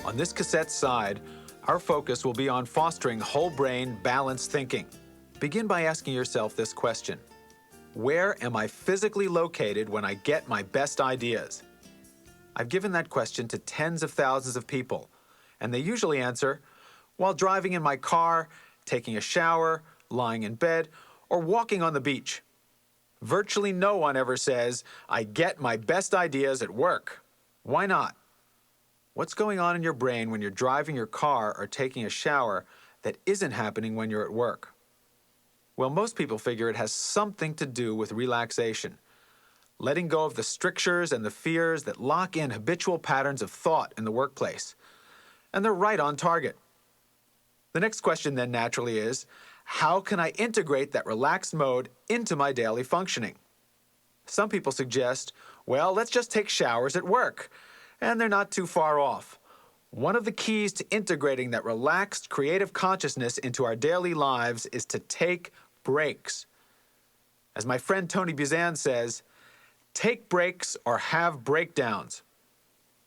On this cassette side, our focus will be on fostering whole brain, balanced thinking. Begin by asking yourself this question: where am I physically located when I get my best ideas? I've given that question to tens of thousands of people, and they usually answer, while driving in my car, taking a shower, lying in bed, or walking on the beach. Virtually no one ever says, I get my best ideas at work. Why not? What's going on in your brain when you're driving your car or taking a shower that isn't happening when you're at work? Well, most people figure it has something to do with relaxation, letting go of the strictures and the fears that lock in habitual patterns of thought in the workplace. And they're right on target. The next question then naturally is, how can I integrate that relaxed mode into my daily functioning? Some people suggest, well, let's just take showers at work, and they're not too far off. One of the keys to integrating that relaxed, creative consciousness into our daily lives is to take breaks. As my friend Tony Buzan says, take breaks or have breakdowns.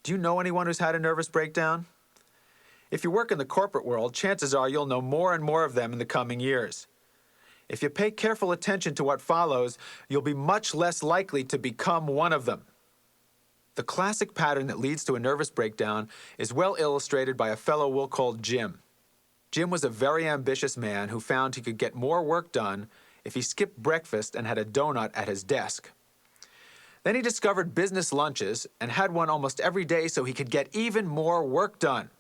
Do you know anyone who's had a nervous breakdown? If you work in the corporate world, chances are you'll know more and more of them in the coming years. If you pay careful attention to what follows, you'll be much less likely to become one of them. The classic pattern that leads to a nervous breakdown is well illustrated by a fellow we'll call Jim. Jim was a very ambitious man who found he could get more work done if he skipped breakfast and had a donut at his desk. Then he discovered business lunches and had one almost every day so he could get even more work done.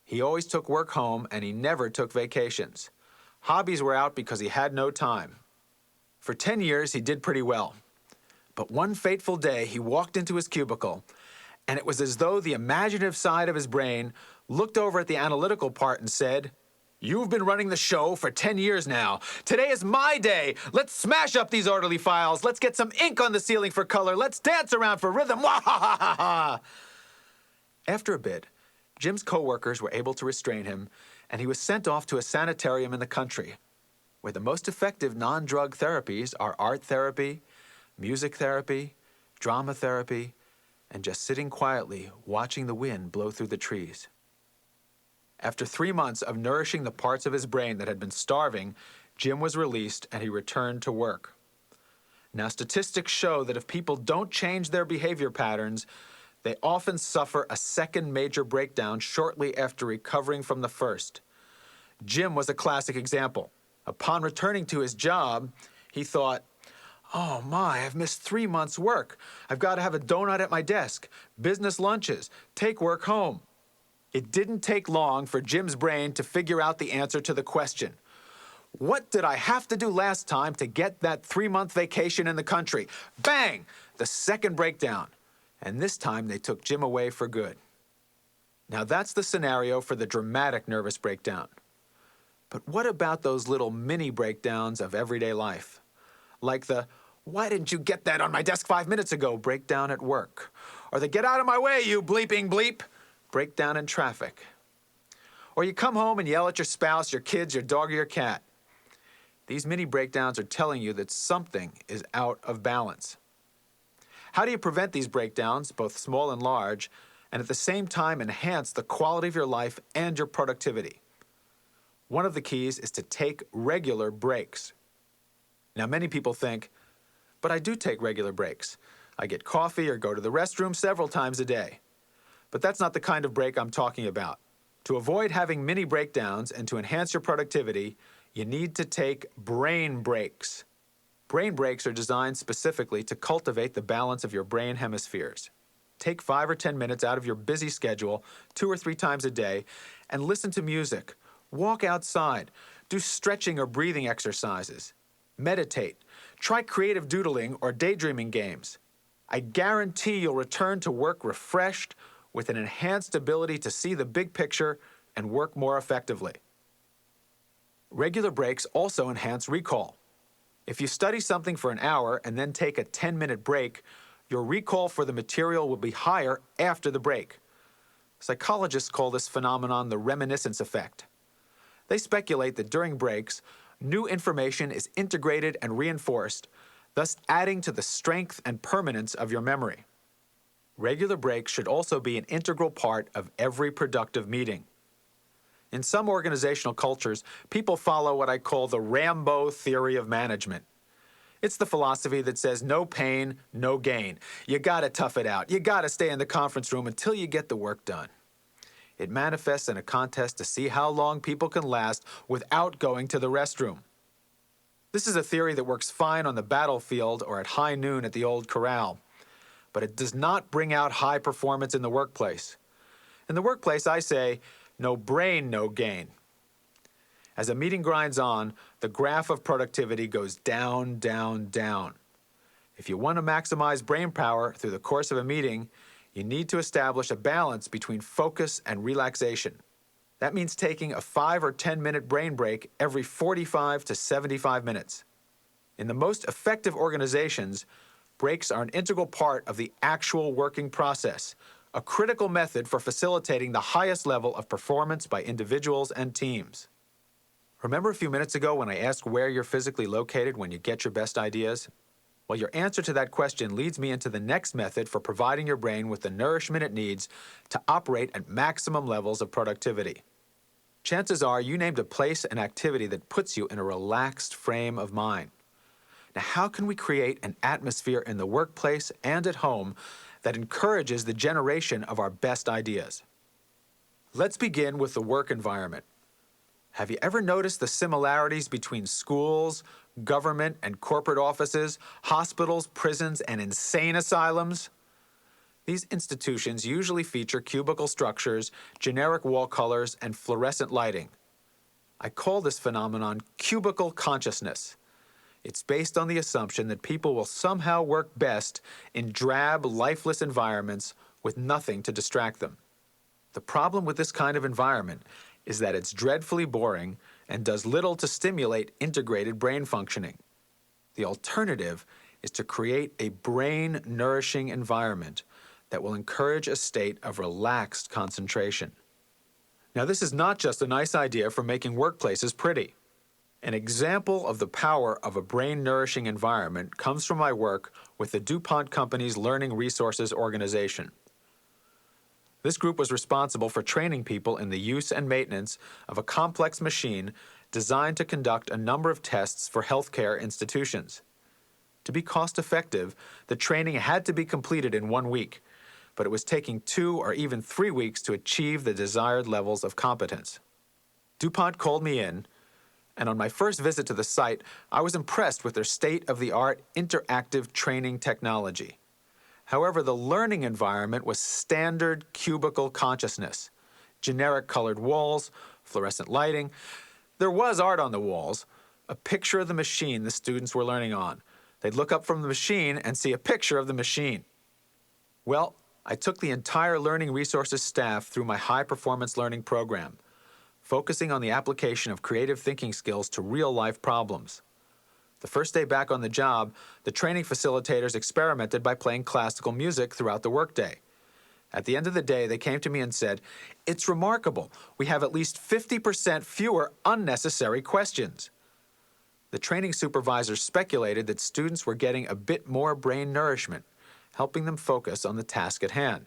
He always took work home and he never took vacations. Hobbies were out because he had no time. For 10 years, he did pretty well. But one fateful day, he walked into his cubicle, and it was as though the imaginative side of his brain looked over at the analytical part and said, "You've been running the show for 10 years now. Today is my day. Let's smash up these orderly files. Let's get some ink on the ceiling for color. Let's dance around for rhythm. Wah-ha-ha-ha-ha!" After a bit, Jim's co-workers were able to restrain him, and he was sent off to a sanitarium in the country, where the most effective non-drug therapies are art therapy, music therapy, drama therapy, and just sitting quietly watching the wind blow through the trees. After 3 months of nourishing the parts of his brain that had been starving, Jim was released and he returned to work. Now, statistics show that if people don't change their behavior patterns, they often suffer a second major breakdown shortly after recovering from the first. Jim was a classic example. Upon returning to his job, he thought, oh my, I've missed 3 months' work. I've got to have a donut at my desk, business lunches, take work home. It didn't take long for Jim's brain to figure out the answer to the question. What did I have to do last time to get that 3-month vacation in the country? Bang! The second breakdown. And this time they took Jim away for good. Now that's the scenario for the dramatic nervous breakdown. But what about those little mini breakdowns of everyday life? Like the, why didn't you get that on my desk 5 minutes ago breakdown at work? Or the get out of my way, you bleeping bleep breakdown in traffic. Or you come home and yell at your spouse, your kids, your dog, or your cat. These mini breakdowns are telling you that something is out of balance. How do you prevent these breakdowns, both small and large, and at the same time enhance the quality of your life and your productivity? One of the keys is to take regular breaks. Now, many people think, but I do take regular breaks. I get coffee or go to the restroom several times a day. But that's not the kind of break I'm talking about. To avoid having mini breakdowns and to enhance your productivity, you need to take brain breaks. Brain breaks are designed specifically to cultivate the balance of your brain hemispheres. Take 5 or 10 minutes out of your busy schedule 2 or 3 times a day and listen to music, walk outside, do stretching or breathing exercises, meditate, try creative doodling or daydreaming games. I guarantee you'll return to work refreshed with an enhanced ability to see the big picture and work more effectively. Regular breaks also enhance recall. If you study something for an hour and then take a 10-minute break, your recall for the material will be higher after the break. Psychologists call this phenomenon the reminiscence effect. They speculate that during breaks, new information is integrated and reinforced, thus adding to the strength and permanence of your memory. Regular breaks should also be an integral part of every productive meeting. In some organizational cultures, people follow what I call the Rambo theory of management. It's the philosophy that says no pain, no gain. You gotta tough it out. You gotta stay in the conference room until you get the work done. It manifests in a contest to see how long people can last without going to the restroom. This is a theory that works fine on the battlefield or at high noon at the old corral, but it does not bring out high performance in the workplace. In the workplace, I say, no brain, no gain. As a meeting grinds on, the graph of productivity goes down, down, down. If you want to maximize brain power through the course of a meeting, you need to establish a balance between focus and relaxation. That means taking a 5 or 10-minute brain break every 45 to 75 minutes. In the most effective organizations, breaks are an integral part of the actual working process, a critical method for facilitating the highest level of performance by individuals and teams. Remember a few minutes ago when I asked where you're physically located when you get your best ideas? Well, your answer to that question leads me into the next method for providing your brain with the nourishment it needs to operate at maximum levels of productivity. Chances are you named a place and activity that puts you in a relaxed frame of mind. Now, how can we create an atmosphere in the workplace and at home that encourages the generation of our best ideas? Let's begin with the work environment. Have you ever noticed the similarities between schools, government and corporate offices, hospitals, prisons, and insane asylums? These institutions usually feature cubicle structures, generic wall colors, and fluorescent lighting. I call this phenomenon cubicle consciousness. It's based on the assumption that people will somehow work best in drab, lifeless environments with nothing to distract them. The problem with this kind of environment is that it's dreadfully boring and does little to stimulate integrated brain functioning. The alternative is to create a brain-nourishing environment that will encourage a state of relaxed concentration. Now, this is not just a nice idea for making workplaces pretty. An example of the power of a brain-nourishing environment comes from my work with the DuPont Company's Learning Resources Organization. This group was responsible for training people in the use and maintenance of a complex machine designed to conduct a number of tests for healthcare institutions. To be cost-effective, the training had to be completed in 1 week, but it was taking 2 or even 3 weeks to achieve the desired levels of competence. DuPont called me in, and on my first visit to the site, I was impressed with their state-of-the-art interactive training technology. However, the learning environment was standard cubicle consciousness, generic colored walls, fluorescent lighting. There was art on the walls, a picture of the machine the students were learning on. They'd look up from the machine and see a picture of the machine. Well, I took the entire Learning Resources staff through my high-performance learning program, focusing on the application of creative thinking skills to real-life problems. The first day back on the job, the training facilitators experimented by playing classical music throughout the workday. At the end of the day, they came to me and said, "It's remarkable. We have at least 50% fewer unnecessary questions." The training supervisors speculated that students were getting a bit more brain nourishment, helping them focus on the task at hand.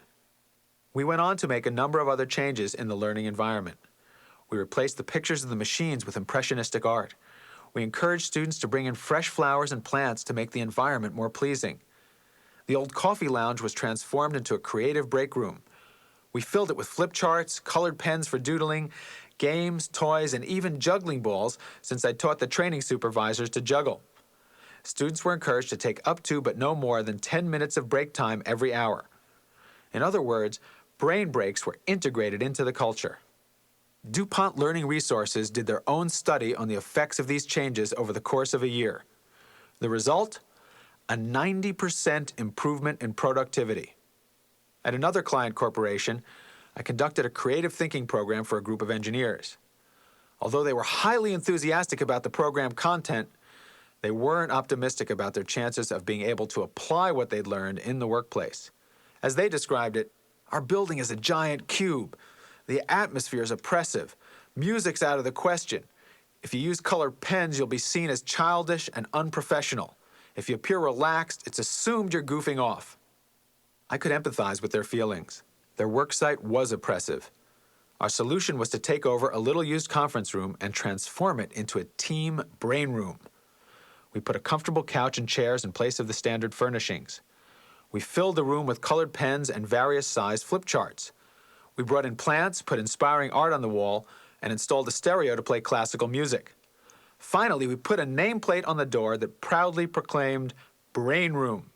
We went on to make a number of other changes in the learning environment. We replaced the pictures of the machines with impressionistic art. We encouraged students to bring in fresh flowers and plants to make the environment more pleasing. The old coffee lounge was transformed into a creative break room. We filled it with flip charts, colored pens for doodling, games, toys, and even juggling balls, since I taught the training supervisors to juggle. Students were encouraged to take up to but no more than 10 minutes of break time every hour. In other words, brain breaks were integrated into the culture. DuPont Learning Resources did their own study on the effects of these changes over the course of a year. The result? A 90% improvement in productivity. At another client corporation, I conducted a creative thinking program for a group of engineers. Although they were highly enthusiastic about the program content, they weren't optimistic about their chances of being able to apply what they'd learned in the workplace. As they described it, "Our building is a giant cube. The atmosphere is oppressive. Music's out of the question. If you use colored pens, you'll be seen as childish and unprofessional. If you appear relaxed, it's assumed you're goofing off." I could empathize with their feelings. Their worksite was oppressive. Our solution was to take over a little-used conference room and transform it into a team brain room. We put a comfortable couch and chairs in place of the standard furnishings. We filled the room with colored pens and various size flip charts. We brought in plants, put inspiring art on the wall, and installed a stereo to play classical music. Finally, we put a nameplate on the door that proudly proclaimed Brain Room.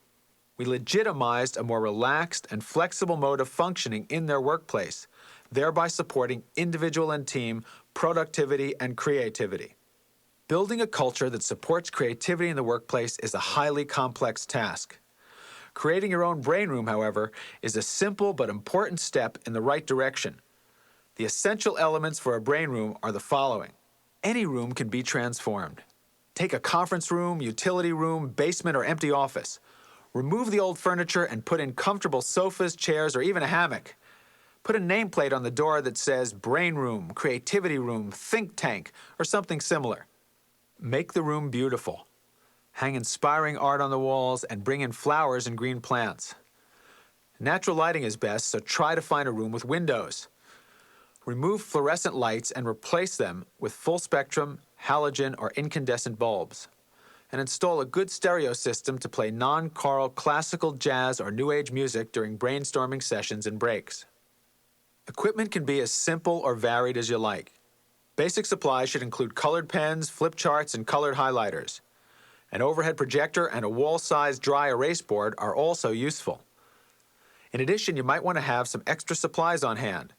We legitimized a more relaxed and flexible mode of functioning in their workplace, thereby supporting individual and team productivity and creativity. Building a culture that supports creativity in the workplace is a highly complex task. Creating your own brain room, however, is a simple but important step in the right direction. The essential elements for a brain room are the following. Any room can be transformed. Take a conference room, utility room, basement, or empty office. Remove the old furniture and put in comfortable sofas, chairs, or even a hammock. Put a nameplate on the door that says Brain Room, Creativity Room, Think Tank, or something similar. Make the room beautiful. Hang inspiring art on the walls and bring in flowers and green plants. Natural lighting is best, so try to find a room with windows. Remove fluorescent lights and replace them with full-spectrum, halogen, or incandescent bulbs. And install a good stereo system to play non-choral classical, jazz, or new age music during brainstorming sessions and breaks. Equipment can be as simple or varied as you like. Basic supplies should include colored pens, flip charts, and colored highlighters. An overhead projector and a wall-sized dry erase board are also useful. In addition, you might want to have some extra supplies on hand.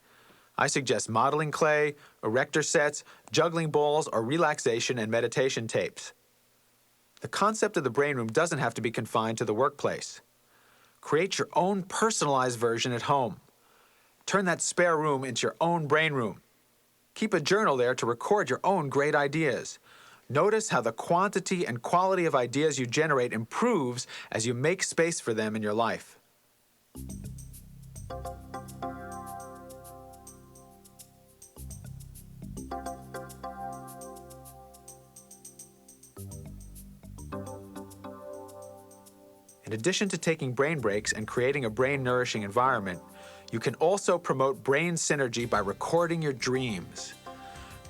I suggest modeling clay, erector sets, juggling balls, or relaxation and meditation tapes. The concept of the brain room doesn't have to be confined to the workplace. Create your own personalized version at home. Turn that spare room into your own brain room. Keep a journal there to record your own great ideas. Notice how the quantity and quality of ideas you generate improves as you make space for them in your life. In addition to taking brain breaks and creating a brain-nourishing environment, you can also promote brain synergy by recording your dreams.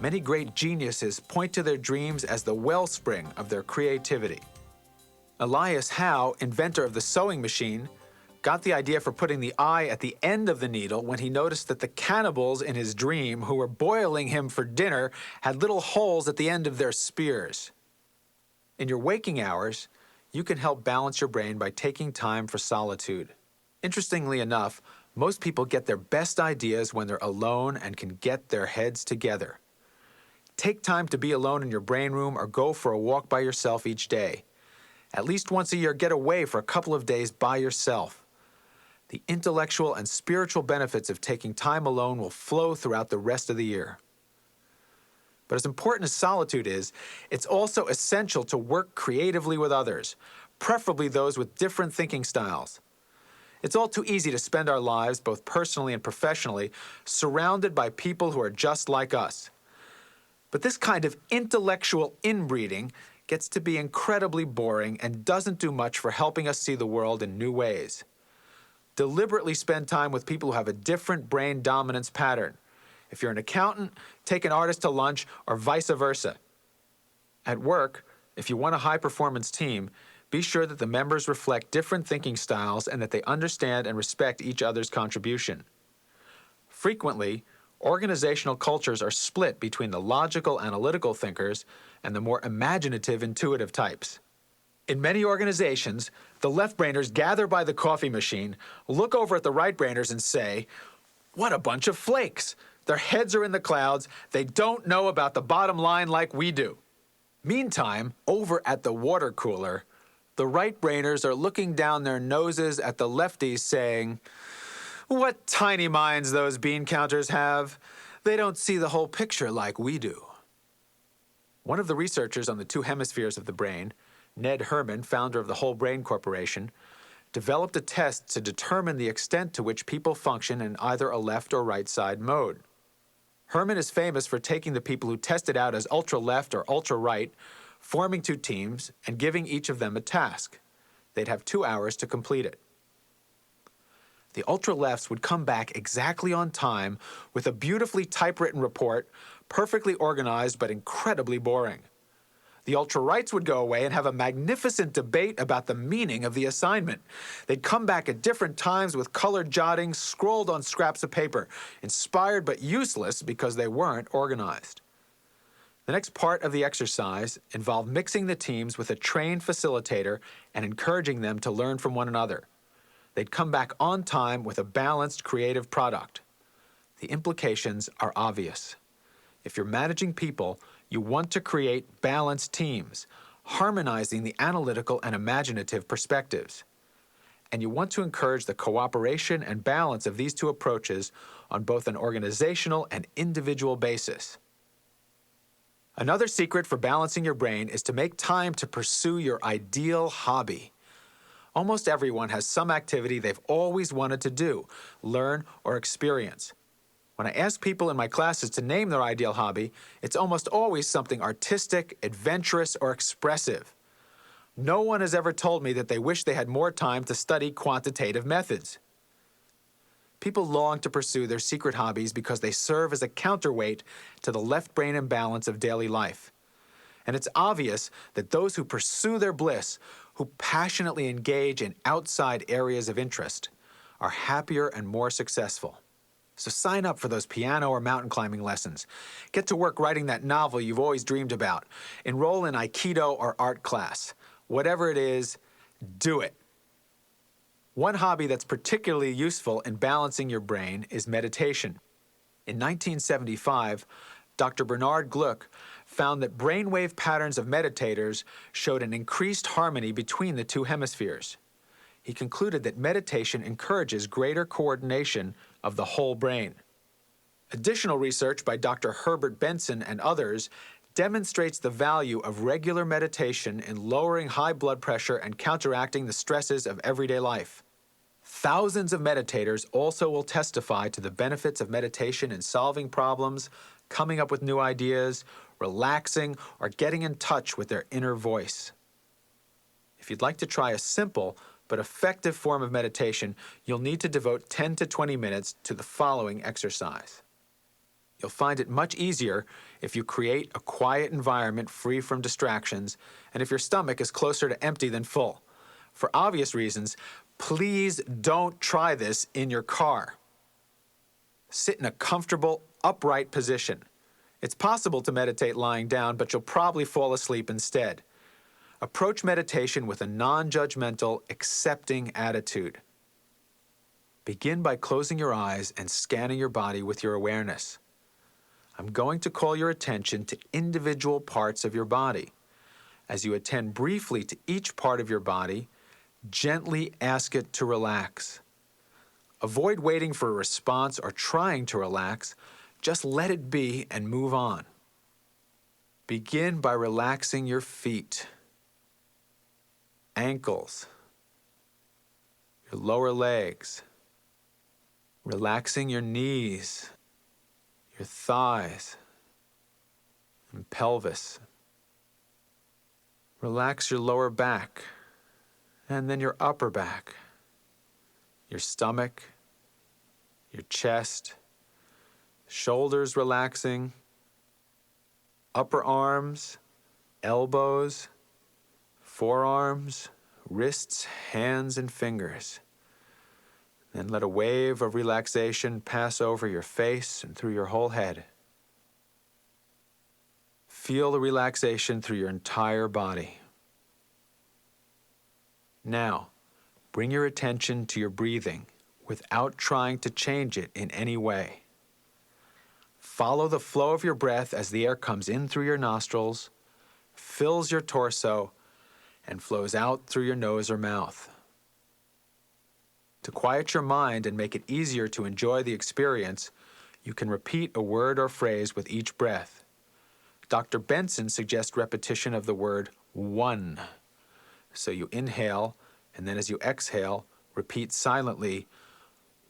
Many great geniuses point to their dreams as the wellspring of their creativity. Elias Howe, inventor of the sewing machine, got the idea for putting the eye at the end of the needle when he noticed that the cannibals in his dream who were boiling him for dinner had little holes at the end of their spears. In your waking hours, you can help balance your brain by taking time for solitude. Interestingly enough, most people get their best ideas when they're alone and can get their heads together. Take time to be alone in your brain room or go for a walk by yourself each day. At least once a year, get away for a couple of days by yourself. The intellectual and spiritual benefits of taking time alone will flow throughout the rest of the year. But as important as solitude is, it's also essential to work creatively with others, preferably those with different thinking styles. It's all too easy to spend our lives, both personally and professionally, surrounded by people who are just like us. But this kind of intellectual inbreeding gets to be incredibly boring and doesn't do much for helping us see the world in new ways. Deliberately spend time with people who have a different brain dominance pattern. If you're an accountant, take an artist to lunch, or vice versa. At work, if you want a high-performance team, be sure that the members reflect different thinking styles and that they understand and respect each other's contribution. Frequently, organizational cultures are split between the logical, analytical thinkers and the more imaginative, intuitive types. In many organizations, the left-brainers gather by the coffee machine, look over at the right-brainers and say, "What a bunch of flakes! Their heads are in the clouds. They don't know about the bottom line like we do." Meantime, over at the water cooler, the right-brainers are looking down their noses at the lefties saying, "What tiny minds those bean counters have. They don't see the whole picture like we do." One of the researchers on the two hemispheres of the brain, Ned Herman, founder of the Whole Brain Corporation, developed a test to determine the extent to which people function in either a left or right side mode. Herman is famous for taking the people who tested out as ultra-left or ultra-right, forming two teams, and giving each of them a task. They'd have 2 hours to complete it. The ultra-lefts would come back exactly on time with a beautifully typewritten report, perfectly organized but incredibly boring. The ultra-rights would go away and have a magnificent debate about the meaning of the assignment. They'd come back at different times with colored jottings scrolled on scraps of paper, inspired but useless because they weren't organized. The next part of the exercise involved mixing the teams with a trained facilitator and encouraging them to learn from one another. They'd come back on time with a balanced, creative product. The implications are obvious. If you're managing people, you want to create balanced teams, harmonizing the analytical and imaginative perspectives. And you want to encourage the cooperation and balance of these two approaches on both an organizational and individual basis. Another secret for balancing your brain is to make time to pursue your ideal hobby. Almost everyone has some activity they've always wanted to do, learn, or experience. When I ask people in my classes to name their ideal hobby, it's almost always something artistic, adventurous, or expressive. No one has ever told me that they wish they had more time to study quantitative methods. People long to pursue their secret hobbies because they serve as a counterweight to the left-brain imbalance of daily life. And it's obvious that those who pursue their bliss, who passionately engage in outside areas of interest, are happier and more successful. So sign up for those piano or mountain climbing lessons. Get to work writing that novel you've always dreamed about. Enroll in Aikido or art class. Whatever it is, do it. One hobby that's particularly useful in balancing your brain is meditation. In 1975, Dr. Bernard Gluck found that brainwave patterns of meditators showed an increased harmony between the two hemispheres. He concluded that meditation encourages greater coordination of the whole brain. Additional research by Dr. Herbert Benson and others demonstrates the value of regular meditation in lowering high blood pressure and counteracting the stresses of everyday life. Thousands of meditators also will testify to the benefits of meditation in solving problems, coming up with new ideas, relaxing, or getting in touch with their inner voice. If you'd like to try a simple but effective form of meditation, you'll need to devote 10 to 20 minutes to the following exercise. You'll find it much easier if you create a quiet environment free from distractions, and if your stomach is closer to empty than full. For obvious reasons, please don't try this in your car. Sit in a comfortable, upright position. It's possible to meditate lying down, but you'll probably fall asleep instead. Approach meditation with a non-judgmental, accepting attitude. Begin by closing your eyes and scanning your body with your awareness. I'm going to call your attention to individual parts of your body. As you attend briefly to each part of your body, gently ask it to relax. Avoid waiting for a response or trying to relax. Just let it be and move on. Begin by relaxing your feet, ankles, your lower legs, relaxing your knees, your thighs, and pelvis. Relax your lower back, and then your upper back, your stomach, your chest, shoulders relaxing, upper arms, elbows, forearms, wrists, hands, and fingers. Then let a wave of relaxation pass over your face and through your whole head. Feel the relaxation through your entire body. Now, bring your attention to your breathing without trying to change it in any way. Follow the flow of your breath as the air comes in through your nostrils, fills your torso, and flows out through your nose or mouth. To quiet your mind and make it easier to enjoy the experience, you can repeat a word or phrase with each breath. Dr. Benson suggests repetition of the word one. So you inhale, and then as you exhale, repeat silently,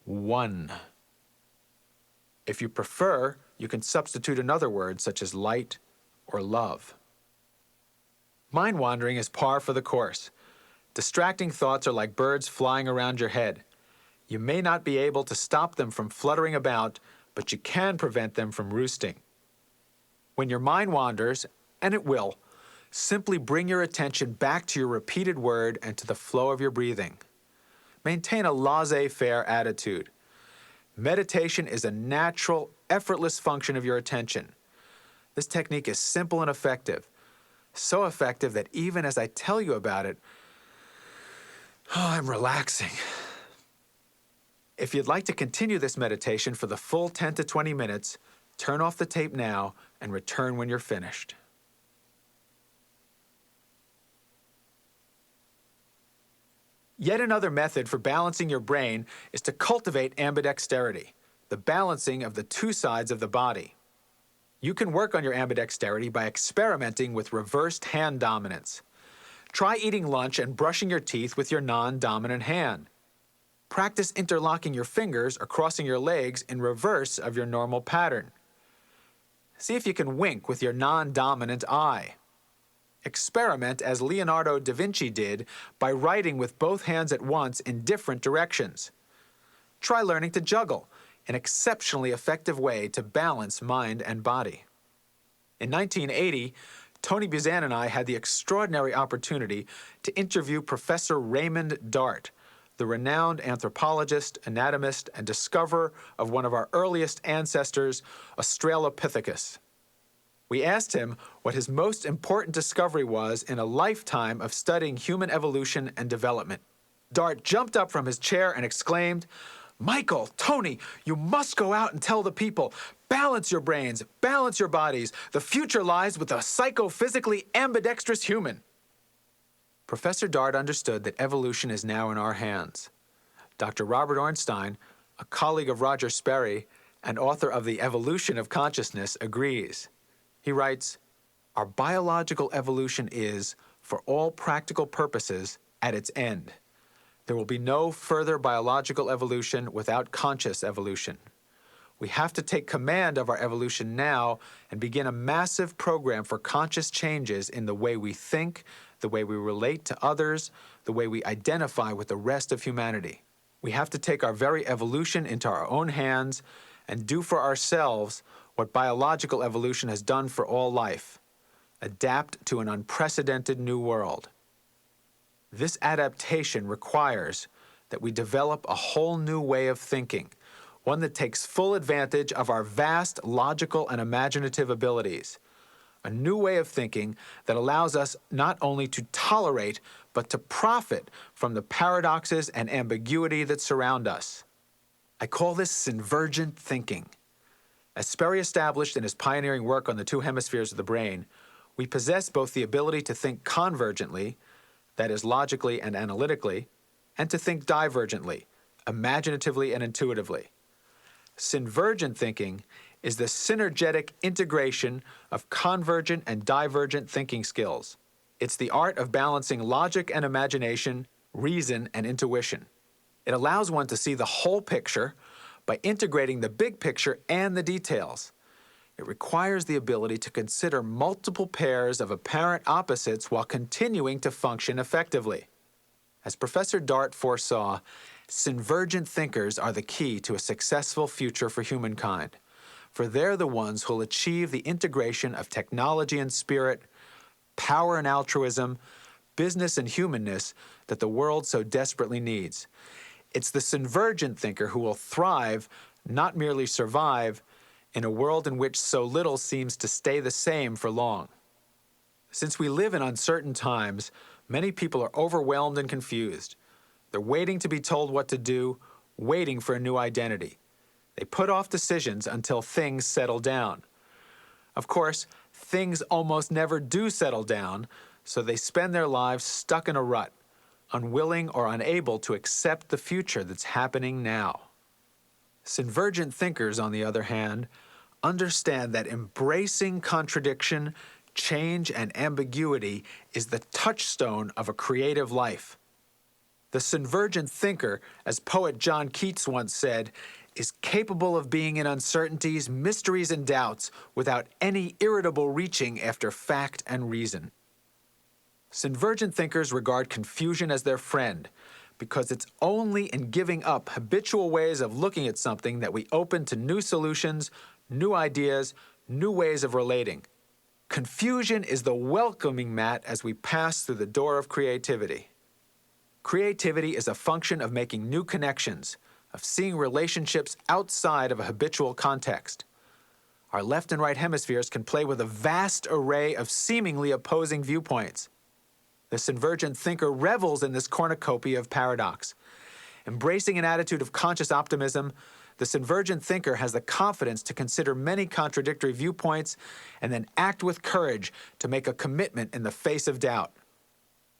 one. If you prefer, you can substitute another word such as light or love. Mind wandering is par for the course. Distracting thoughts are like birds flying around your head. You may not be able to stop them from fluttering about, but you can prevent them from roosting. When your mind wanders, and it will, simply bring your attention back to your repeated word and to the flow of your breathing. Maintain a laissez-faire attitude. Meditation is a natural, effortless function of your attention. This technique is simple and effective. So effective that even as I tell you about it, I'm relaxing. If you'd like to continue this meditation for the full 10 to 20 minutes, turn off the tape now and return when you're finished. Yet another method for balancing your brain is to cultivate ambidexterity, the balancing of the two sides of the body. You can work on your ambidexterity by experimenting with reversed hand dominance. Try eating lunch and brushing your teeth with your non-dominant hand. Practice interlocking your fingers or crossing your legs in reverse of your normal pattern. See if you can wink with your non-dominant eye. Experiment as Leonardo da Vinci did by writing with both hands at once in different directions. Try learning to juggle, an exceptionally effective way to balance mind and body. In 1980, Tony Buzan and I had the extraordinary opportunity to interview Professor Raymond Dart, the renowned anthropologist, anatomist, and discoverer of one of our earliest ancestors, Australopithecus. We asked him what his most important discovery was in a lifetime of studying human evolution and development. Dart jumped up from his chair and exclaimed, "Michael, Tony, you must go out and tell the people. Balance your brains, balance your bodies. The future lies with a psychophysically ambidextrous human." Professor Dart understood that evolution is now in our hands. Dr. Robert Ornstein, a colleague of Roger Sperry and author of The Evolution of Consciousness, agrees. He writes, "Our biological evolution is, for all practical purposes, at its end. There will be no further biological evolution without conscious evolution. We have to take command of our evolution now and begin a massive program for conscious changes in the way we think, the way we relate to others, the way we identify with the rest of humanity. We have to take our very evolution into our own hands and do for ourselves what biological evolution has done for all life: adapt to an unprecedented new world. This adaptation requires that we develop a whole new way of thinking, one that takes full advantage of our vast logical and imaginative abilities, a new way of thinking that allows us not only to tolerate, but to profit from the paradoxes and ambiguity that surround us. I call this synvergent thinking. As Sperry established in his pioneering work on the two hemispheres of the brain, we possess both the ability to think convergently, that is, logically and analytically, and to think divergently, imaginatively and intuitively. Synvergent thinking is the synergetic integration of convergent and divergent thinking skills. It's the art of balancing logic and imagination, reason and intuition. It allows one to see the whole picture by integrating the big picture and the details. It requires the ability to consider multiple pairs of apparent opposites while continuing to function effectively. As Professor Dart foresaw, synvergent thinkers are the key to a successful future for humankind, for they're the ones who'll achieve the integration of technology and spirit, power and altruism, business and humanness that the world so desperately needs. It's the synvergent thinker who will thrive, not merely survive, in a world in which so little seems to stay the same for long. Since we live in uncertain times, many people are overwhelmed and confused. They're waiting to be told what to do, waiting for a new identity. They put off decisions until things settle down. Of course, things almost never do settle down, so they spend their lives stuck in a rut, unwilling or unable to accept the future that's happening now. Synvergent thinkers, on the other hand, understand that embracing contradiction, change, and ambiguity is the touchstone of a creative life. The synvergent thinker, as poet John Keats once said, is capable of being in uncertainties, mysteries, and doubts without any irritable reaching after fact and reason. Synvergent thinkers regard confusion as their friend, because it's only in giving up habitual ways of looking at something that we open to new solutions, new ideas, new ways of relating. Confusion is the welcoming mat as we pass through the door of creativity. Creativity is a function of making new connections, of seeing relationships outside of a habitual context. Our left and right hemispheres can play with a vast array of seemingly opposing viewpoints. The Synvergent thinker revels in this cornucopia of paradox. Embracing an attitude of conscious optimism, the Synvergent thinker has the confidence to consider many contradictory viewpoints and then act with courage to make a commitment in the face of doubt.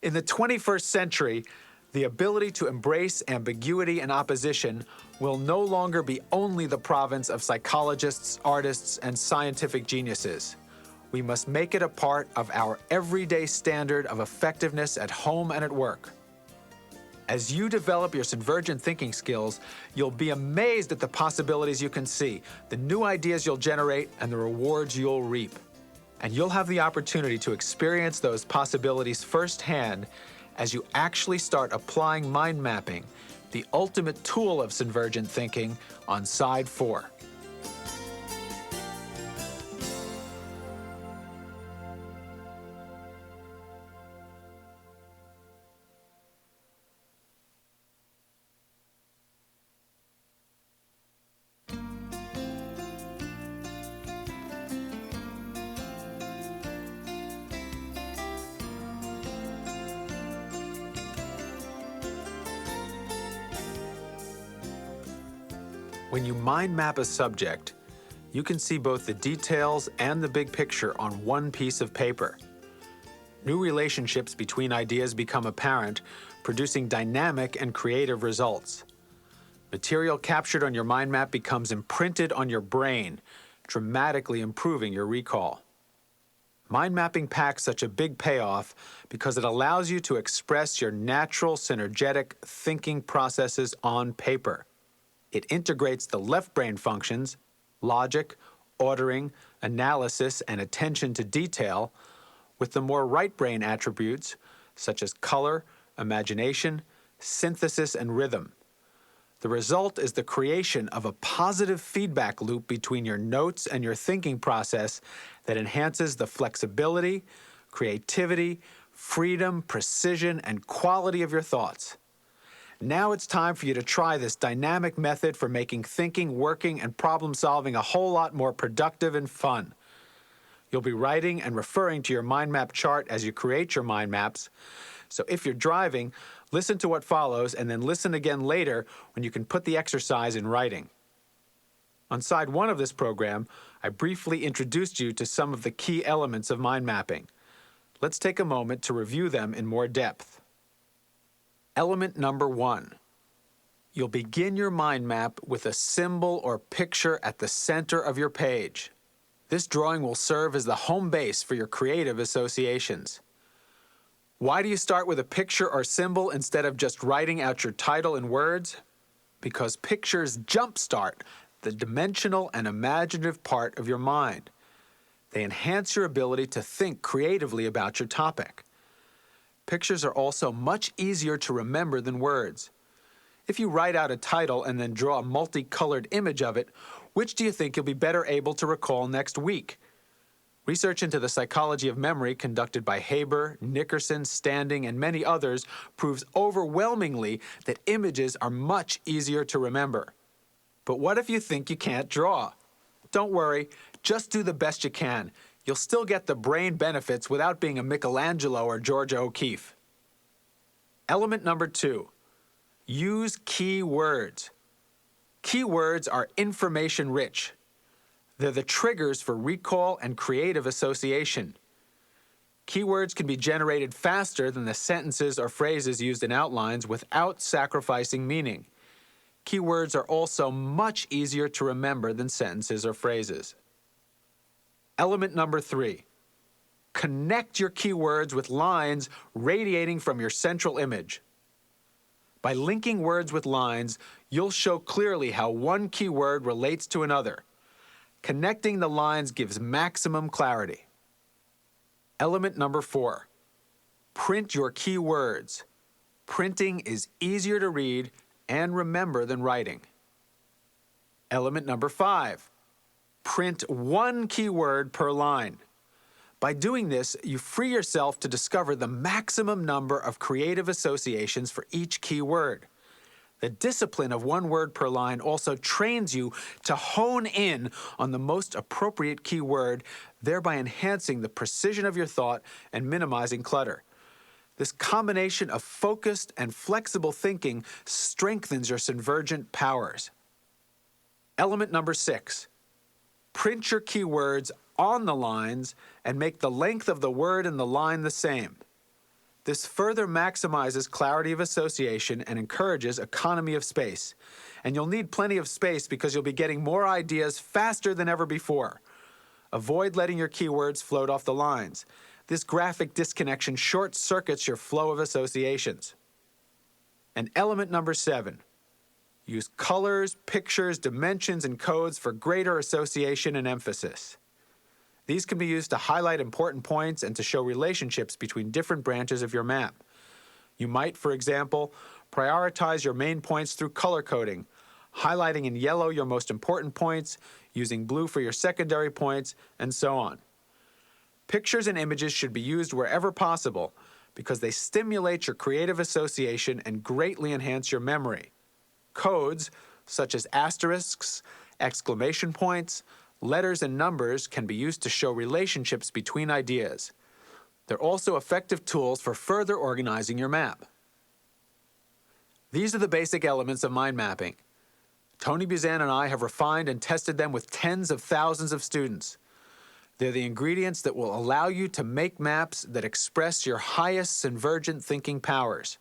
In the 21st century, the ability to embrace ambiguity and opposition will no longer be only the province of psychologists, artists, and scientific geniuses. We must make it a part of our everyday standard of effectiveness at home and at work. As you develop your Synvergent thinking skills, you'll be amazed at the possibilities you can see, the new ideas you'll generate, and the rewards you'll reap. And you'll have the opportunity to experience those possibilities firsthand as you actually start applying mind mapping, the ultimate tool of Synvergent thinking, on Side 4. When you mind map a subject, you can see both the details and the big picture on one piece of paper. New relationships between ideas become apparent, producing dynamic and creative results. Material captured on your mind map becomes imprinted on your brain, dramatically improving your recall. Mind mapping packs such a big payoff because it allows you to express your natural synergetic thinking processes on paper. It integrates the left brain functions, logic, ordering, analysis, and attention to detail, with the more right brain attributes, such as color, imagination, synthesis, and rhythm. The result is the creation of a positive feedback loop between your notes and your thinking process that enhances the flexibility, creativity, freedom, precision, and quality of your thoughts. Now it's time for you to try this dynamic method for making thinking, working, and problem-solving a whole lot more productive and fun. You'll be writing and referring to your mind map chart as you create your mind maps. So if you're driving, listen to what follows and then listen again later when you can put the exercise in writing. On Side 1 of this program, I briefly introduced you to some of the key elements of mind mapping. Let's take a moment to review them in more depth. Element number 1. You'll begin your mind map with a symbol or picture at the center of your page. This drawing will serve as the home base for your creative associations. Why do you start with a picture or symbol instead of just writing out your title in words? Because pictures jumpstart the dimensional and imaginative part of your mind. They enhance your ability to think creatively about your topic. Pictures are also much easier to remember than words. If you write out a title and then draw a multicolored image of it, which do you think you'll be better able to recall next week? Research into the psychology of memory conducted by Haber, Nickerson, Standing, and many others proves overwhelmingly that images are much easier to remember. But what if you think you can't draw? Don't worry, just do the best you can. You'll still get the brain benefits without being a Michelangelo or Georgia O'Keeffe. Element number 2. Use key words. Key words are information-rich. They're the triggers for recall and creative association. Keywords can be generated faster than the sentences or phrases used in outlines without sacrificing meaning. Keywords are also much easier to remember than sentences or phrases. Element number 3. Connect your keywords with lines radiating from your central image. By linking words with lines, you'll show clearly how one keyword relates to another. Connecting the lines gives maximum clarity. Element number 4. Print your keywords. Printing is easier to read and remember than writing. Element number 5. Print one keyword per line. By doing this, you free yourself to discover the maximum number of creative associations for each keyword. The discipline of one word per line also trains you to hone in on the most appropriate keyword, thereby enhancing the precision of your thought and minimizing clutter. This combination of focused and flexible thinking strengthens your Synvergent powers. Element number 6. Print your keywords on the lines and make the length of the word in the line the same. This further maximizes clarity of association and encourages economy of space. And you'll need plenty of space because you'll be getting more ideas faster than ever before. Avoid letting your keywords float off the lines. This graphic disconnection short-circuits your flow of associations. And element number 7. Use colors, pictures, dimensions, and codes for greater association and emphasis. These can be used to highlight important points and to show relationships between different branches of your map. You might, for example, prioritize your main points through color coding, highlighting in yellow your most important points, using blue for your secondary points, and so on. Pictures and images should be used wherever possible because they stimulate your creative association and greatly enhance your memory. Codes, such as asterisks, exclamation points, letters, and numbers can be used to show relationships between ideas. They're also effective tools for further organizing your map. These are the basic elements of mind mapping. Tony Buzan and I have refined and tested them with tens of thousands of students. They're the ingredients that will allow you to make maps that express your highest Synvergent thinking powers.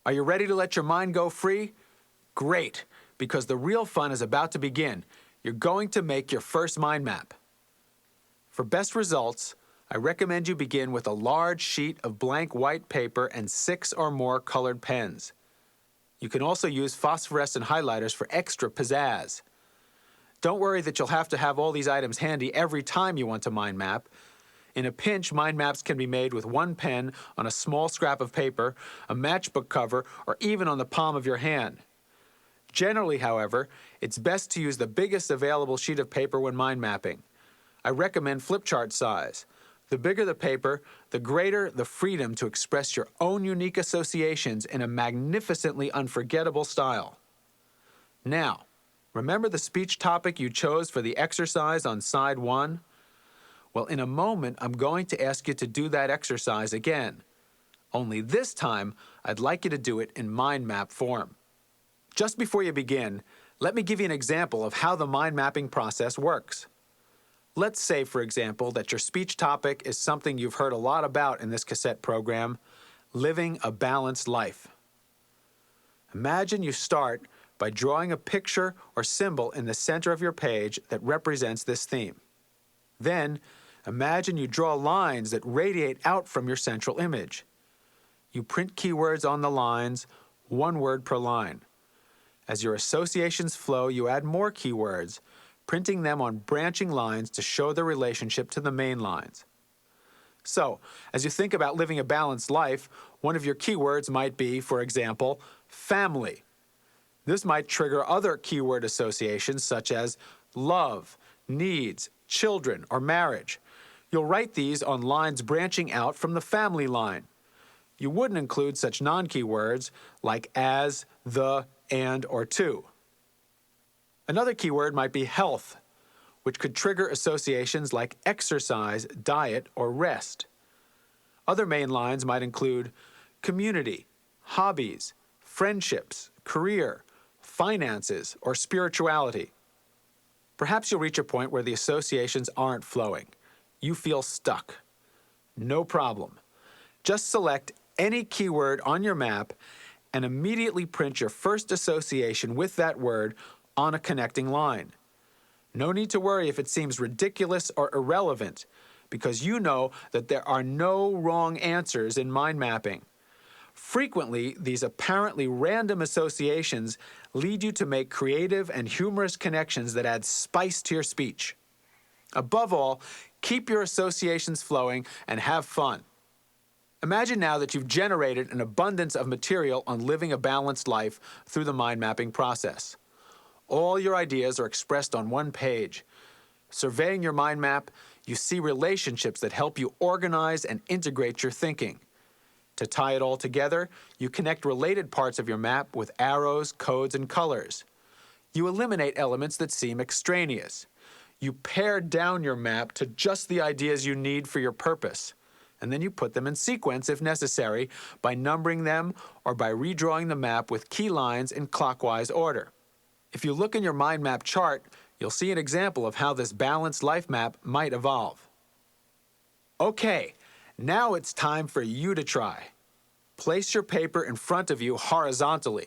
Are you ready to let your mind go free? Great, because the real fun is about to begin. You're going to make your first mind map. For best results, I recommend you begin with a large sheet of blank white paper and 6 or more colored pens. You can also use phosphorescent highlighters for extra pizzazz. Don't worry that you'll have to have all these items handy every time you want to mind map. In a pinch, mind maps can be made with one pen on a small scrap of paper, a matchbook cover, or even on the palm of your hand. Generally, however, it's best to use the biggest available sheet of paper when mind mapping. I recommend flip chart size. The bigger the paper, the greater the freedom to express your own unique associations in a magnificently unforgettable style. Now, remember the speech topic you chose for the exercise on side 1? Well, in a moment, I'm going to ask you to do that exercise again. Only this time, I'd like you to do it in mind map form. Just before you begin, let me give you an example of how the mind mapping process works. Let's say, for example, that your speech topic is something you've heard a lot about in this cassette program, living a balanced life. Imagine you start by drawing a picture or symbol in the center of your page that represents this theme. Then, imagine you draw lines that radiate out from your central image. You print keywords on the lines, one word per line. As your associations flow, you add more keywords, printing them on branching lines to show their relationship to the main lines. So, as you think about living a balanced life, one of your keywords might be, for example, family. This might trigger other keyword associations such as love, needs, children, or marriage. You'll write these on lines branching out from the family line. You wouldn't include such non-keywords like as, the, and, or to. Another keyword might be health, which could trigger associations like exercise, diet, or rest. Other main lines might include community, hobbies, friendships, career, finances, or spirituality. Perhaps you'll reach a point where the associations aren't flowing. You feel stuck. No problem. Just select any keyword on your map and immediately print your first association with that word on a connecting line. No need to worry if it seems ridiculous or irrelevant, because you know that there are no wrong answers in mind mapping. Frequently, these apparently random associations lead you to make creative and humorous connections that add spice to your speech. Above all, keep your associations flowing and have fun. Imagine now that you've generated an abundance of material on living a balanced life through the mind mapping process. All your ideas are expressed on one page. Surveying your mind map, you see relationships that help you organize and integrate your thinking. To tie it all together, you connect related parts of your map with arrows, codes, and colors. You eliminate elements that seem extraneous. You pare down your map to just the ideas you need for your purpose, and then you put them in sequence if necessary by numbering them or by redrawing the map with key lines in clockwise order. If you look in your mind map chart, you'll see an example of how this balanced life map might evolve. Okay, now it's time for you to try. Place your paper in front of you horizontally.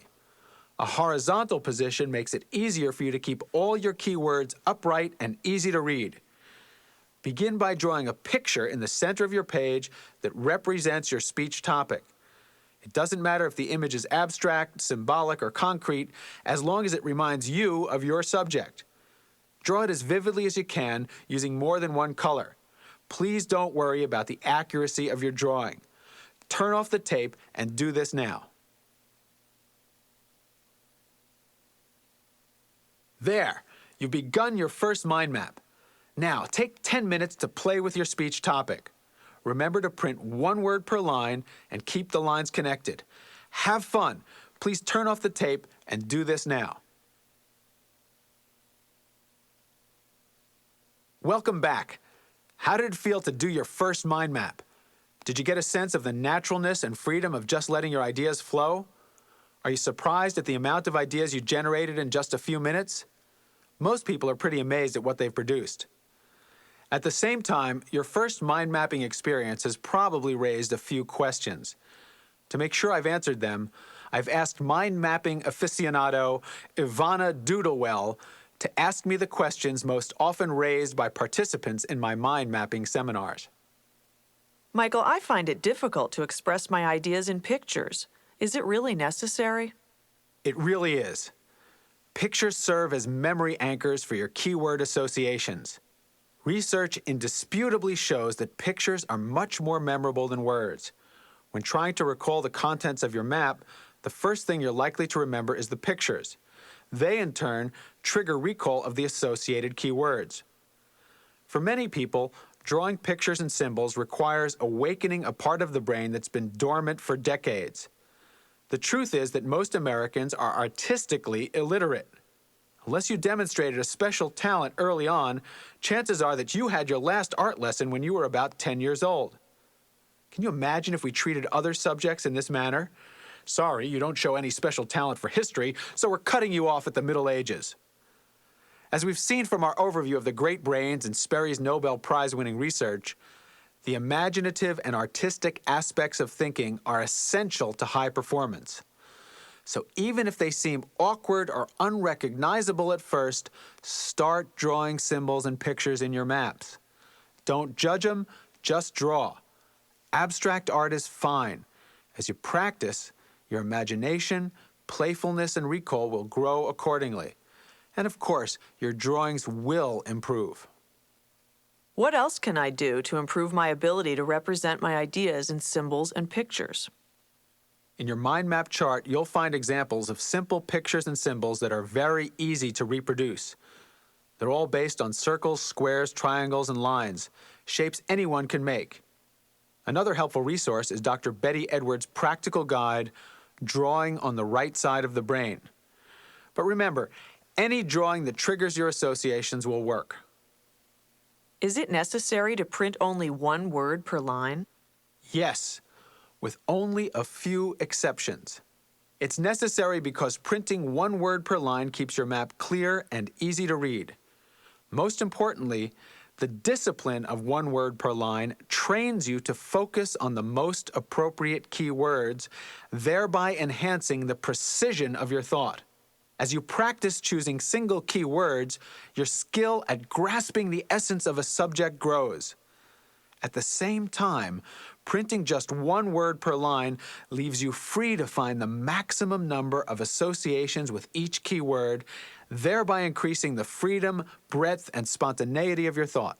A horizontal position makes it easier for you to keep all your keywords upright and easy to read. Begin by drawing a picture in the center of your page that represents your speech topic. It doesn't matter if the image is abstract, symbolic, or concrete, as long as it reminds you of your subject. Draw it as vividly as you can using more than one color. Please don't worry about the accuracy of your drawing. Turn off the tape and do this now. There, you've begun your first mind map. Now, take 10 minutes to play with your speech topic. Remember to print one word per line and keep the lines connected. Have fun. Please turn off the tape and do this now. Welcome back. How did it feel to do your first mind map? Did you get a sense of the naturalness and freedom of just letting your ideas flow? Are you surprised at the amount of ideas you generated in just a few minutes? Most people are pretty amazed at what they've produced. At the same time, your first mind mapping experience has probably raised a few questions. To make sure I've answered them, I've asked mind mapping aficionado Ivana Doodlewell to ask me the questions most often raised by participants in my mind mapping seminars. Michael, I find it difficult to express my ideas in pictures. Is it really necessary? It really is. Pictures serve as memory anchors for your keyword associations. Research indisputably shows that pictures are much more memorable than words. When trying to recall the contents of your map, the first thing you're likely to remember is the pictures. They, in turn, trigger recall of the associated keywords. For many people, drawing pictures and symbols requires awakening a part of the brain that's been dormant for decades. The truth is that most Americans are artistically illiterate. Unless you demonstrated a special talent early on, chances are that you had your last art lesson when you were about 10 years old. Can you imagine if we treated other subjects in this manner? Sorry, you don't show any special talent for history, so we're cutting you off at the Middle Ages. As we've seen from our overview of the great brains and Sperry's Nobel Prize-winning research, the imaginative and artistic aspects of thinking are essential to high performance. So even if they seem awkward or unrecognizable at first, start drawing symbols and pictures in your maps. Don't judge them, just draw. Abstract art is fine. As you practice, your imagination, playfulness, and recall will grow accordingly. And of course, your drawings will improve. What else can I do to improve my ability to represent my ideas in symbols and pictures? In your mind map chart, you'll find examples of simple pictures and symbols that are very easy to reproduce. They're all based on circles, squares, triangles, and lines, shapes anyone can make. Another helpful resource is Dr. Betty Edwards' practical guide, Drawing on the Right Side of the Brain. But remember, any drawing that triggers your associations will work. Is it necessary to print only one word per line? Yes, with only a few exceptions. It's necessary because printing one word per line keeps your map clear and easy to read. Most importantly, the discipline of one word per line trains you to focus on the most appropriate keywords, thereby enhancing the precision of your thought. As you practice choosing single keywords, your skill at grasping the essence of a subject grows. At the same time, printing just one word per line leaves you free to find the maximum number of associations with each keyword, thereby increasing the freedom, breadth, and spontaneity of your thought.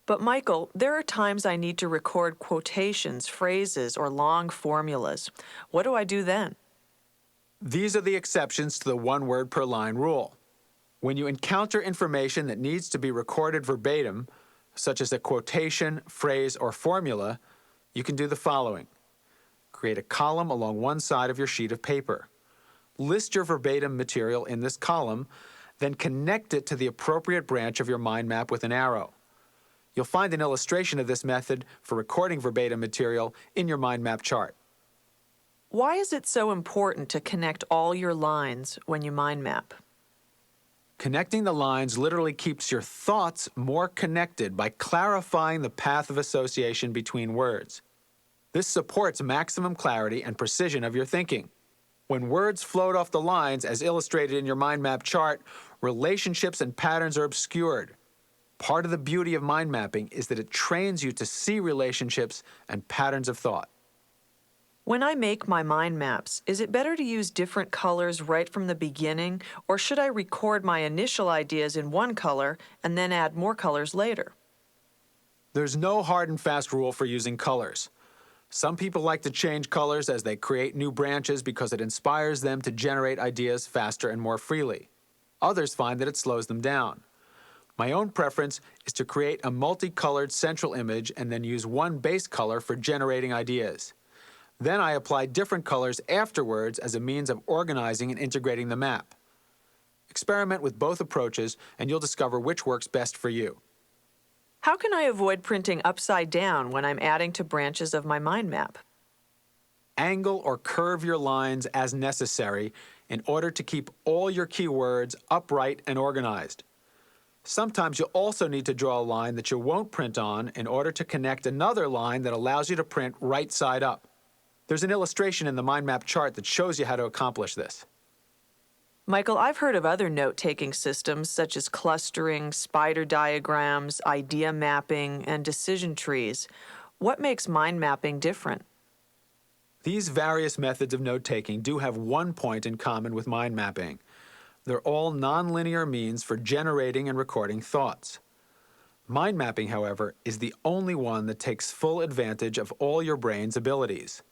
But Michael, there are times I need to record quotations, phrases, or long formulas. What do I do then? These are the exceptions to the one word per line rule. When you encounter information that needs to be recorded verbatim, such as a quotation, phrase, or formula, you can do the following. Create a column along one side of your sheet of paper. List your verbatim material in this column, then connect it to the appropriate branch of your mind map with an arrow. You'll find an illustration of this method for recording verbatim material in your mind map chart. Why is it so important to connect all your lines when you mind map? Connecting the lines literally keeps your thoughts more connected by clarifying the path of association between words. This supports maximum clarity and precision of your thinking. When words float off the lines, as illustrated in your mind map chart, relationships and patterns are obscured. Part of the beauty of mind mapping is that it trains you to see relationships and patterns of thought. When I make my mind maps, is it better to use different colors right from the beginning, or should I record my initial ideas in one color and then add more colors later? There's no hard and fast rule for using colors. Some people like to change colors as they create new branches because it inspires them to generate ideas faster and more freely. Others find that it slows them down. My own preference is to create a multicolored central image and then use one base color for generating ideas. Then I apply different colors afterwards as a means of organizing and integrating the map. Experiment with both approaches and you'll discover which works best for you. How can I avoid printing upside down when I'm adding to branches of my mind map? Angle or curve your lines as necessary in order to keep all your keywords upright and organized. Sometimes you'll also need to draw a line that you won't print on in order to connect another line that allows you to print right side up. There's an illustration in the mind map chart that shows you how to accomplish this. Michael, I've heard of other note-taking systems such as clustering, spider diagrams, idea mapping, and decision trees. What makes mind mapping different? These various methods of note-taking do have one point in common with mind mapping. They're all nonlinear means for generating and recording thoughts. Mind mapping, however, is the only one that takes full advantage of all your brain's abilities.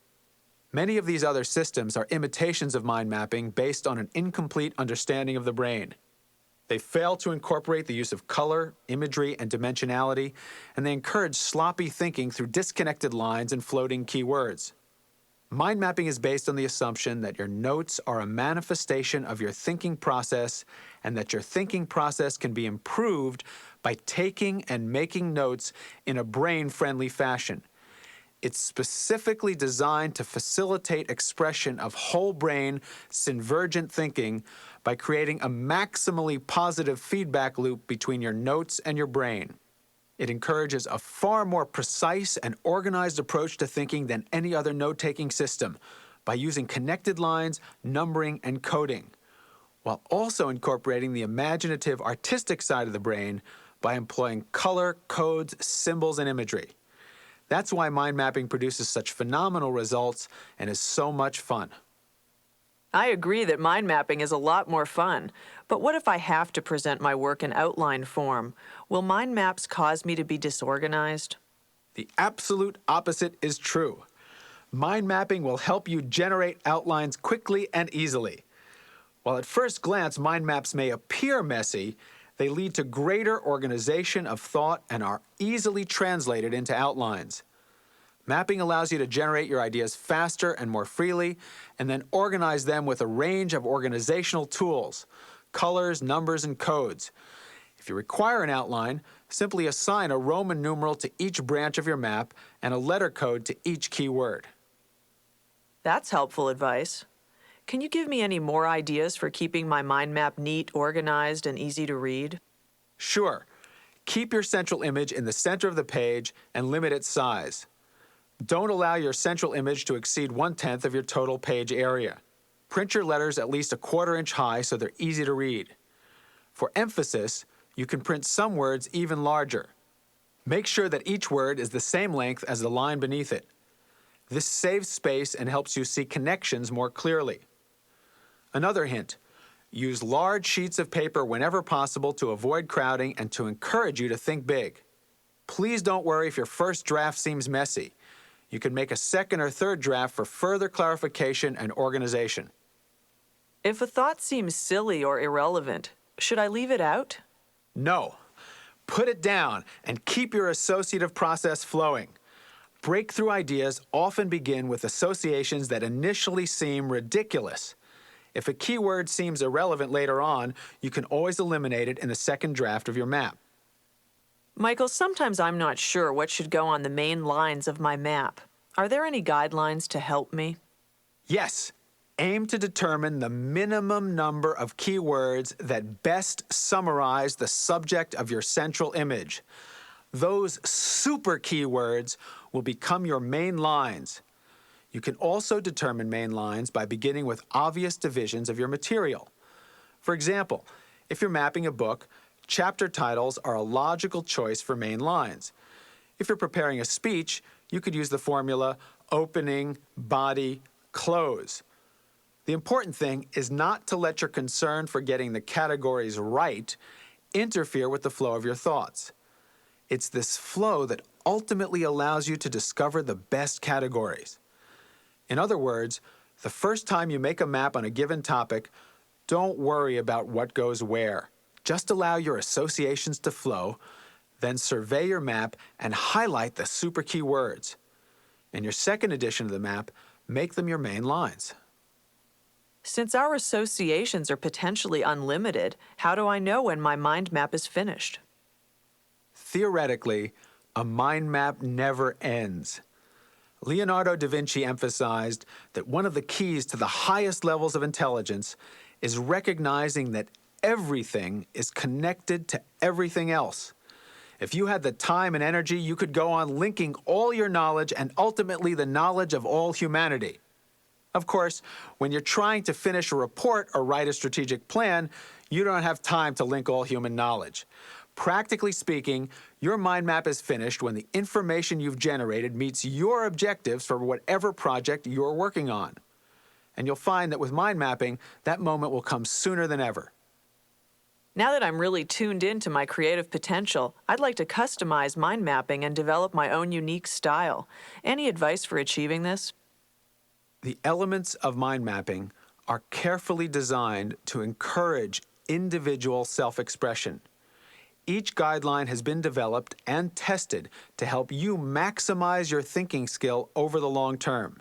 Many of these other systems are imitations of mind mapping based on an incomplete understanding of the brain. They fail to incorporate the use of color, imagery, and dimensionality, and they encourage sloppy thinking through disconnected lines and floating keywords. Mind mapping is based on the assumption that your notes are a manifestation of your thinking process and that your thinking process can be improved by taking and making notes in a brain-friendly fashion. It's specifically designed to facilitate expression of whole brain, synergent thinking by creating a maximally positive feedback loop between your notes and your brain. It encourages a far more precise and organized approach to thinking than any other note-taking system by using connected lines, numbering, and coding, while also incorporating the imaginative, artistic side of the brain by employing color, codes, symbols, and imagery. That's why mind mapping produces such phenomenal results and is so much fun. I agree that mind mapping is a lot more fun, but what if I have to present my work in outline form? Will mind maps cause me to be disorganized? The absolute opposite is true. Mind mapping will help you generate outlines quickly and easily. While at first glance mind maps may appear messy, they lead to greater organization of thought and are easily translated into outlines. Mapping allows you to generate your ideas faster and more freely, and then organize them with a range of organizational tools, colors, numbers, and codes. If you require an outline, simply assign a Roman numeral to each branch of your map and a letter code to each keyword. That's helpful advice. Can you give me any more ideas for keeping my mind map neat, organized, and easy to read? Sure. Keep your central image in the center of the page and limit its size. Don't allow your central image to exceed 1/10 of your total page area. Print your letters at least a 1/4 inch high so they're easy to read. For emphasis, you can print some words even larger. Make sure that each word is the same length as the line beneath it. This saves space and helps you see connections more clearly. Another hint, use large sheets of paper whenever possible to avoid crowding and to encourage you to think big. Please don't worry if your first draft seems messy. You can make a second or third draft for further clarification and organization. If a thought seems silly or irrelevant, should I leave it out? No. Put it down and keep your associative process flowing. Breakthrough ideas often begin with associations that initially seem ridiculous. If a keyword seems irrelevant later on, you can always eliminate it in the second draft of your map. Michael, sometimes I'm not sure what should go on the main lines of my map. Are there any guidelines to help me? Yes. Aim to determine the minimum number of keywords that best summarize the subject of your central image. Those super keywords will become your main lines. You can also determine main lines by beginning with obvious divisions of your material. For example, if you're mapping a book, chapter titles are a logical choice for main lines. If you're preparing a speech, you could use the formula opening, body, close. The important thing is not to let your concern for getting the categories right interfere with the flow of your thoughts. It's this flow that ultimately allows you to discover the best categories. In other words, the first time you make a map on a given topic, don't worry about what goes where. Just allow your associations to flow, then survey your map and highlight the super key words. In your second edition of the map, make them your main lines. Since our associations are potentially unlimited, how do I know when my mind map is finished? Theoretically, a mind map never ends. Leonardo da Vinci emphasized that one of the keys to the highest levels of intelligence is recognizing that everything is connected to everything else. If you had the time and energy, you could go on linking all your knowledge and ultimately the knowledge of all humanity. Of course, when you're trying to finish a report or write a strategic plan, you don't have time to link all human knowledge. Practically speaking, your mind map is finished when the information you've generated meets your objectives for whatever project you're working on. And you'll find that with mind mapping, that moment will come sooner than ever. Now that I'm really tuned into my creative potential, I'd like to customize mind mapping and develop my own unique style. Any advice for achieving this? The elements of mind mapping are carefully designed to encourage individual self-expression. Each guideline has been developed and tested to help you maximize your thinking skill over the long term.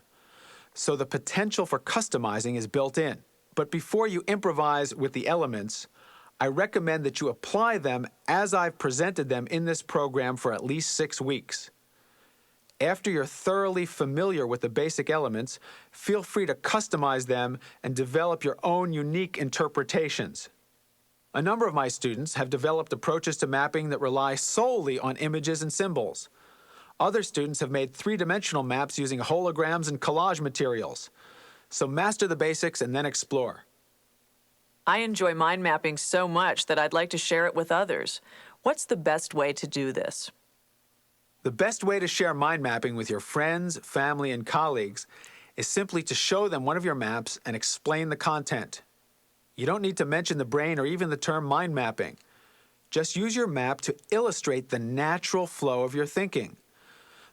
So the potential for customizing is built in. But before you improvise with the elements, I recommend that you apply them as I've presented them in this program for at least 6 weeks. After you're thoroughly familiar with the basic elements, feel free to customize them and develop your own unique interpretations. A number of my students have developed approaches to mapping that rely solely on images and symbols. Other students have made three-dimensional maps using holograms and collage materials. So master the basics and then explore. I enjoy mind mapping so much that I'd like to share it with others. What's the best way to do this? The best way to share mind mapping with your friends, family, and colleagues is simply to show them one of your maps and explain the content. You don't need to mention the brain or even the term mind mapping. Just use your map to illustrate the natural flow of your thinking.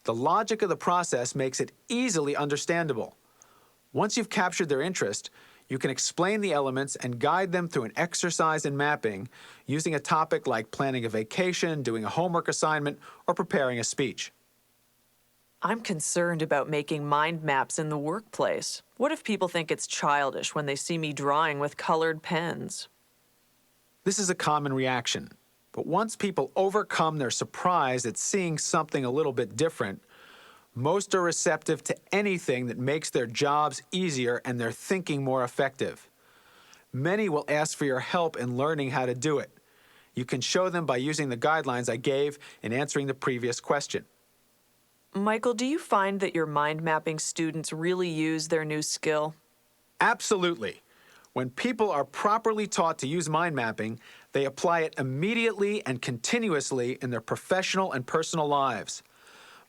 The logic of the process makes it easily understandable. Once you've captured their interest, you can explain the elements and guide them through an exercise in mapping using a topic like planning a vacation, doing a homework assignment, or preparing a speech. I'm concerned about making mind maps in the workplace. What if people think it's childish when they see me drawing with colored pens? This is a common reaction, but once people overcome their surprise at seeing something a little bit different, most are receptive to anything that makes their jobs easier and their thinking more effective. Many will ask for your help in learning how to do it. You can show them by using the guidelines I gave in answering the previous question. Michael, do you find that your mind mapping students really use their new skill? Absolutely. When people are properly taught to use mind mapping, they apply it immediately and continuously in their professional and personal lives.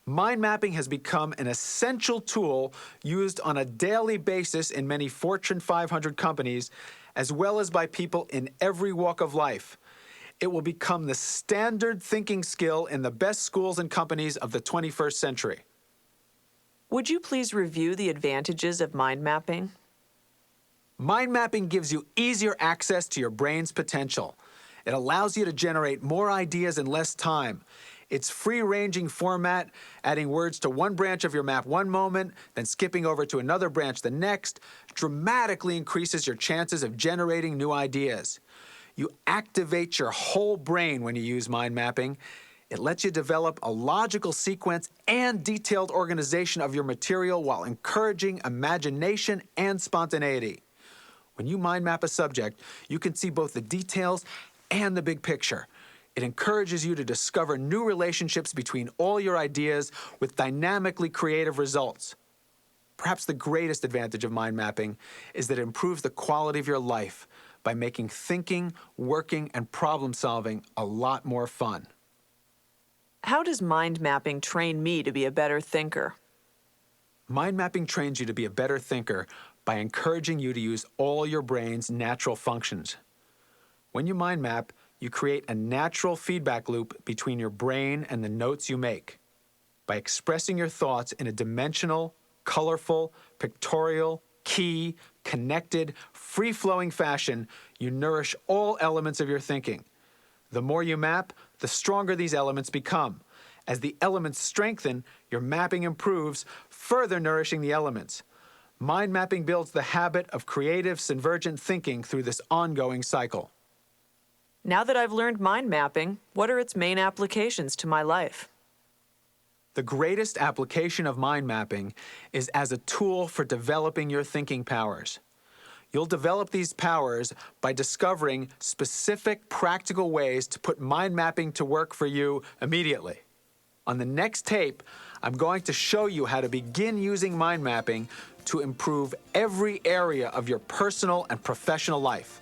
Mind mapping has become an essential tool used on a daily basis in many Fortune 500 companies, as well as by people in every walk of life. It will become the standard thinking skill in the best schools and companies of the 21st century. Would you please review the advantages of mind mapping? Mind mapping gives you easier access to your brain's potential. It allows you to generate more ideas in less time. Its free-ranging format, adding words to one branch of your map one moment, then skipping over to another branch the next, dramatically increases your chances of generating new ideas. You activate your whole brain when you use mind mapping. It lets you develop a logical sequence and detailed organization of your material while encouraging imagination and spontaneity. When you mind map a subject, you can see both the details and the big picture. It encourages you to discover new relationships between all your ideas with dynamically creative results. Perhaps the greatest advantage of mind mapping is that it improves the quality of your life by making thinking, working, and problem solving a lot more fun. How does mind mapping train me to be a better thinker? Mind mapping trains you to be a better thinker by encouraging you to use all your brain's natural functions. When you mind map, you create a natural feedback loop between your brain and the notes you make. By expressing your thoughts in a dimensional, colorful, pictorial, key, connected, free-flowing fashion, you nourish all elements of your thinking. The more you map, the stronger these elements become. As the elements strengthen, your mapping improves, further nourishing the elements. Mind mapping builds the habit of creative, synergent thinking through this ongoing cycle. Now that I've learned mind mapping, what are its main applications to my life? The greatest application of mind mapping is as a tool for developing your thinking powers. You'll develop these powers by discovering specific practical ways to put mind mapping to work for you immediately. On the next tape, I'm going to show you how to begin using mind mapping to improve every area of your personal and professional life.